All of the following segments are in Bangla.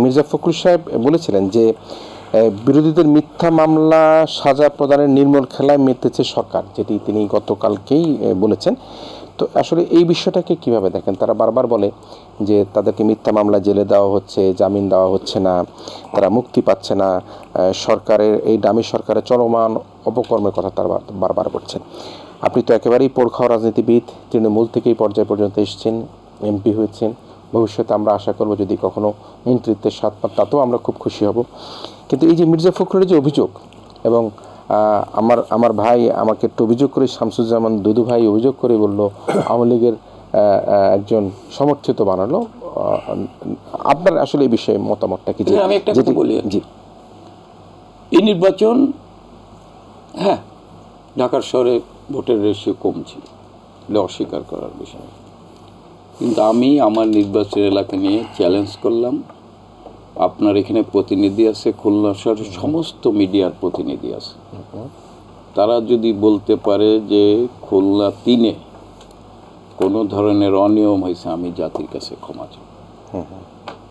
মির্জা ফখরুল সাহেব বলেছিলেন যে বিরোধীদের মিথ্যা মামলা সাজা প্রদানের নির্মূল খেলায় মেতেছে সরকার, যেটি তিনি গতকালকেই বলেছেন। তো আসলে এই বিষয়টাকে কিভাবে দেখেন? তারা বারবার বলে যে তাদেরকে মিথ্যা মামলা জেলে দেওয়া হচ্ছে, জামিন দেওয়া হচ্ছে না, তারা মুক্তি পাচ্ছে না, সরকারের এই দামি সরকারের চলমান অপকর্মের কথা তারা বারবার বলছেন। আপনি তো একেবারেই পোড়খাওয়া রাজনীতিবিদ, তৃণমূল থেকে এই পর্যায় পর্যন্ত এসেছেন, এমপি হয়েছেন, ভবিষ্যতে আমরা আশা করব যদি কখনো মন্ত্রিত্বের স্বাদ পান তাতেও আমরা খুব খুশি হব। কিন্তু এই যে মির্জা ফখরুলের যে অভিযোগ, এবং আমার ভাই আমাকে একটু অভিযোগ করে, শামসুজ্জামান দুদু ভাই অভিযোগ করে বলল আওয়ামী লীগের একজন সমর্থিত বানালো, আপনার আসলে এই বিষয়ে মতামতটা কি? আমি একটা কথা বলি, জি, এই নির্বাচন, হ্যাঁ, ঢাকার শহরে ভোটের রেশিও কম ছিল, এটা অস্বীকার করার বিষয়, কিন্তু আমি আমার নির্বাচন এলাকা নিয়ে চ্যালেঞ্জ করলাম। আপনার এখানে প্রতিনিধি আছে, খুলনা শহরের সমস্ত মিডিয়ার প্রতিনিধি আছে, তারা যদি বলতে পারে যে খুলনা 3-এ কোনো ধরনের অনিয়ম হয়েছে, আমি জাতির কাছে ক্ষমা চাই।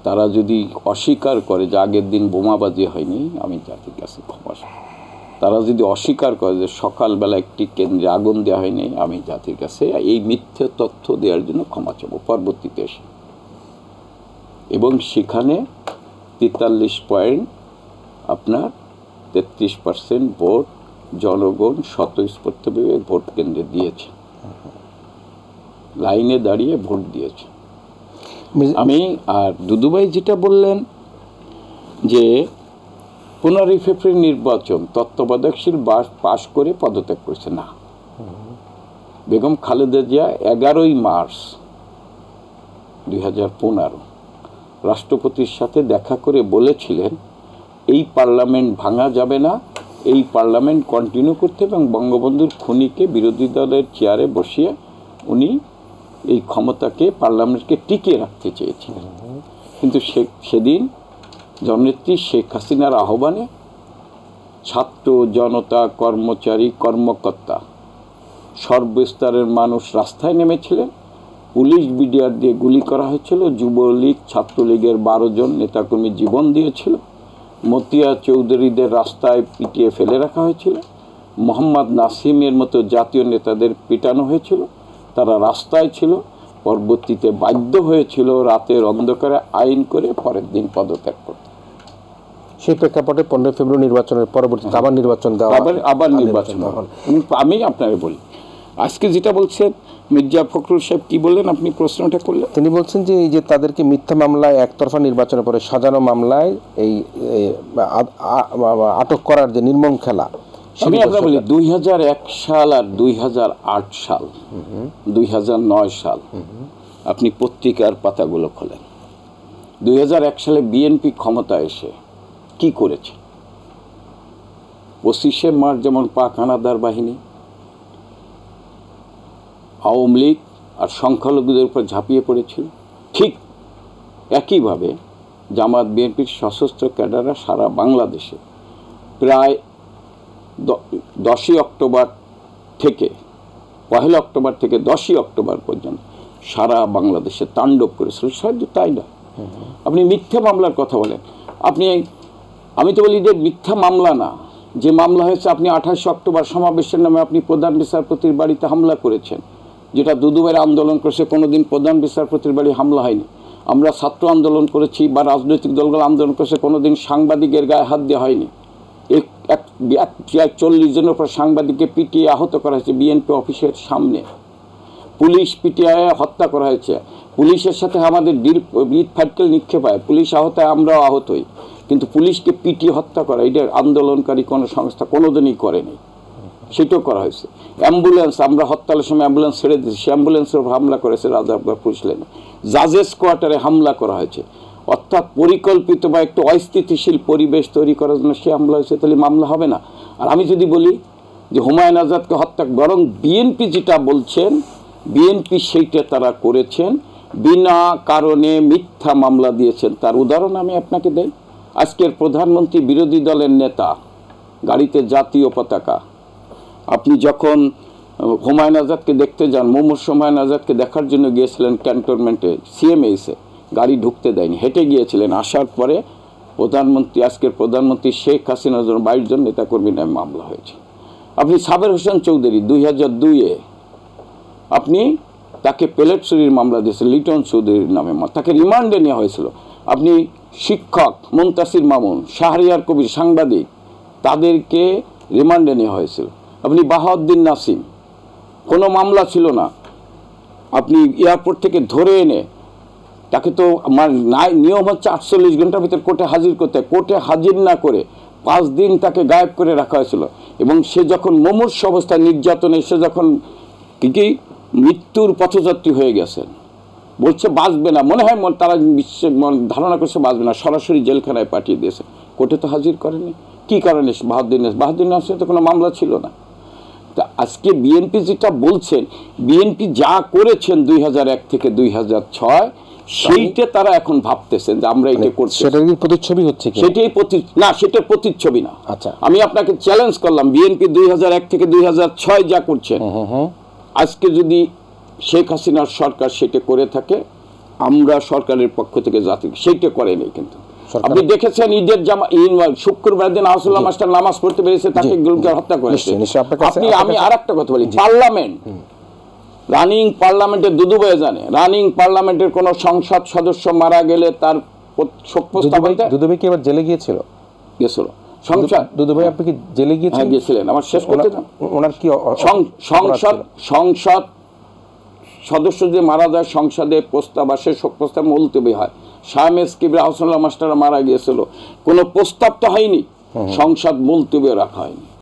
তারা যদি অস্বীকার করে যে আগের দিন বোমাবাজি হয়নি, আমি জাতির কাছে ক্ষমা চাই। তারা যদি অস্বীকার করে যে সকালবেলা একটি কেন্দ্রে আগুন দেওয়া হয়নি, আমি জাতির কাছে এই মিথ্যে তথ্য দেওয়ার জন্য ক্ষমা চাবো পরবর্তীতে এসে। এবং সেখানে 43 পয়েন্ট আপনার 33% ভোট জনগণ স্বতঃস্ফূর্তভাবে ভোট কেন্দ্রে দিয়েছে, লাইনে দাঁড়িয়ে ভোট দিয়েছে। আমি আর দুদুভাই যেটা বললেন যে 15 ফেব্রুয়ারি নির্বাচন তত্ত্বাবধায়ক পাশ করে পদত্যাগ করেছে, না, বেগম খালেদা জিয়া 11 মার্চ 2015 রাষ্ট্রপতির সাথে দেখা করে বলেছিলেন এই পার্লামেন্ট ভাঙা যাবে না, এই পার্লামেন্ট কন্টিনিউ করতে, এবং বঙ্গবন্ধুর খুনিকে বিরোধী দলের চেয়ারে বসিয়ে উনি এই ক্ষমতাকে, পার্লামেন্টকে টিকিয়ে রাখতে চেয়েছিলেন। কিন্তু সেদিন জননেত্রী শেখ হাসিনার আহ্বানে ছাত্র জনতা, কর্মচারী, কর্মকর্তা, সর্বস্তরের মানুষ রাস্তায় নেমেছিলেন। পুলিশ বিডিআর দিয়ে গুলি করা হয়েছিল, যুবলীগ ছাত্রলীগের 12 জন নেতাকর্মী জীবন দিয়েছিল, মতিয়া চৌধুরীদের রাস্তায় পিটিয়ে ফেলে রাখা হয়েছিল, মোহাম্মদ নাসিমের মতো জাতীয় নেতাদের পিটানো হয়েছিল, তারা রাস্তায় ছিল। পরবর্তীতে বাধ্য হয়েছিল রাতের অন্ধকারে আইন করে পরের দিন পদত্যাগ করতে। সেই প্রেক্ষাপটে 15 ফেব্রুয়ারি নির্বাচনের পরবর্তীতে আবার নির্বাচন দেওয়া, আবার নির্বাচন। আমি আপনাকে বলি, আজকে যেটা বলছেন মির্জা ফখরুল সাহেব কি বললেন, আপনি প্রশ্নটা করলেন, তিনি বলছেন যে এই যে তাদেরকে মিথ্যা মামলায়, একতরফা নির্বাচনের পরে সাজানো মামলায় এই আটক করার যে নির্মম খেলা, আমি আপনাকে বলি 2001 সাল আর 2008 সাল, 2009 সাল, আপনি পত্রিকার পাতাগুলো খোলেন। 2001 সালে বিএনপি ক্ষমতা এসে কি করেছে? 25শে মার্চ যেমন পাক হানাদার বাহিনী, আওয়ামী লীগ আর সংখ্যালঘুদের উপর ঝাঁপিয়ে পড়েছিল, ঠিক একইভাবে জামাত বিএনপির সশস্ত্র ক্যাডাররা সারা বাংলাদেশে প্রায় 10ই অক্টোবর থেকে 1 অক্টোবর থেকে 10ই অক্টোবর পর্যন্ত সারা বাংলাদেশে তাণ্ডব করেছিল। শুধু তাই না, আপনি মিথ্যা মামলার কথা বলেন, আমি তো বলি যে মিথ্যা মামলা না, যে মামলা হয়েছে, আপনি 28 অক্টোবর সমাবেশের নামে আপনি প্রধান বিচারপতির বাড়িতে হামলা করেছেন, যেটা দুদুভাইয়ের আন্দোলন করেছে, কোনোদিন প্রধান বিচারপতির বাড়ি হামলা হয়নি। আমরা ছাত্র আন্দোলন করেছি বা রাজনৈতিক দলগুলো আন্দোলন করেছে, কোনোদিন সাংবাদিকের গায়ে হাত দেওয়া হয়নি। 40 জনের উপর সাংবাদিককে পিটিয়ে আহত করা হয়েছে বিএনপি অফিসের সামনে, পুলিশ পিটিয়ে হত্যা করা হয়েছে, পুলিশের সাথে আমাদের ইট ফাটকেল নিক্ষেপ হয়, পুলিশ আহত হয়, আমরাও আহত হই, কিন্তু পুলিশকে পিটিয়ে হত্যা করা এটা আন্দোলনকারী কোনো সংস্থা কোনোদিনই করেনি, সেটাও করা হয়েছে। অ্যাম্বুলেন্স, আমরা হরতালের সময় অ্যাম্বুলেন্স ছেড়ে দিয়েছি, সে অ্যাম্বুলেন্সের উপর হামলা করেছে রাজারবাগ পুলিশ লাইনে, জাজেস কোয়ার্টারে হামলা করা হয়েছে। অর্থাৎ পরিকল্পিত বা একটু অস্থিতিশীল পরিবেশ তৈরি করার জন্য সে হামলা হয়েছে, তাহলে মামলা হবে না। আর আমি যদি বলি যে হুমায়ুন আজাদকে হত্যা, বরং বিএনপি যেটা বলছেন, বিএনপি সেইটা তারা করেছেন, বিনা কারণে মিথ্যা মামলা দিয়েছেন। তার উদাহরণ আমি আপনাকে দেই, আজকের প্রধানমন্ত্রী বিরোধী দলের নেতা, গাড়িতে জাতীয় পতাকা, আপনি যখন হুমায়ুন আজাদকে দেখতে যান, মোহাম্মদ হুমায়ুন আজাদকে দেখার জন্য গিয়েছিলেন ক্যান্টনমেন্টে, সিএমএইসে, গাড়ি ঢুকতে দেয়নি, হেঁটে গিয়েছিলেন। আসার পরে প্রধানমন্ত্রী, আজকের প্রধানমন্ত্রী শেখ হাসিনার জন্য 22 জন নেতাকর্মীর নামে মামলা হয়েছে। আপনি সাবের হোসেন চৌধুরী 2002-এ আপনি তাকে প্যালেট চুরির মামলা দিয়েছেন, লিটন চৌধুরীর নামে তাকে রিমান্ডে নেওয়া হয়েছিল। আপনি শিক্ষক মুনতাসির মামুন, শাহরিয়ার কবির সাংবাদিক, তাদেরকে রিমান্ডে নেওয়া হয়েছিল। আপনি বাহাউদ্দিন নাসিম, কোনো মামলা ছিল না, আপনি এয়ারপোর্ট থেকে ধরে এনে তাকে তো আমার নিয়ম হচ্ছে 48 ঘন্টার ভিতরে কোর্টে হাজির করতে, কোর্টে হাজির না করে 5 দিন তাকে গায়েব করে রাখা হয়েছিল। এবং সে যখন মুমূর্ষ অবস্থায় নির্যাতনে, সে যখন কি মৃত্যুর পথযাত্রী হয়ে গেছেন, বলছে বাঁচবে না, মনে হয় তারা ধারণা করছে বাঁচবে না, সরাসরি জেলখানায় পাঠিয়ে দিয়েছে, কোর্টে তো হাজির করেনি। কি কারণে? বাহাউদ্দিন নাসিমের তো কোনো মামলা ছিল না। তা আজকে বিএনপি যেটা বলছেন, বিএনপি যা করেছেন 2001 থেকে 2006, সেইটা তারা এখন ভাবতেছেন যে আমরা এটা করছি। সেটার কি প্রতিচ্ছবি হচ্ছে কি? সেটাই না, সেটা প্রতিচ্ছবি না। আচ্ছা, আমি আপনাকে চ্যালেঞ্জ করলাম, বিএনপি 2001 থেকে 2006 যা করছেন, আজকে যদি শেখ হাসিনার সরকার সেটা করে থাকে, আমরা সরকারের পক্ষ থেকে জাতি সেইটা করেনি। কিন্তু আপনি দেখেছেন ঈদের শুক্রবার দিন আহসানুল্লাহ মাস্টার নামাজ পড়তে পেরেছে, তাকে হত্যা করেছে। আমি আর একটা কথা বলি, পার্লামেন্ট, রানিং পার্লামেন্টের দুদুভাই জানে, রানিং পার্লামেন্টের কোন সংসদ সদস্য মারা গেলে তার শোক প্রস্তাব, দুদুভাই কি এবার জেলে গিয়েছিল? দুদুভাই আপনি কি জেলে গিয়েছিলেন? গিয়েছিলেন। আমার শেষ করতে দাও। ওনার কি সংসদ সদস্য যে মারা যায়, সংসদে প্রস্তাব আসে, শোক প্রস্তাব মুলতবি হয়। শাহমেজ কিবরিয়া আহসানুল্লাহ মাস্টার মারা গিয়েছিল, কোনো প্রস্তাব তো হয়নি, সংসদ মুলতবি রাখা হয়নি।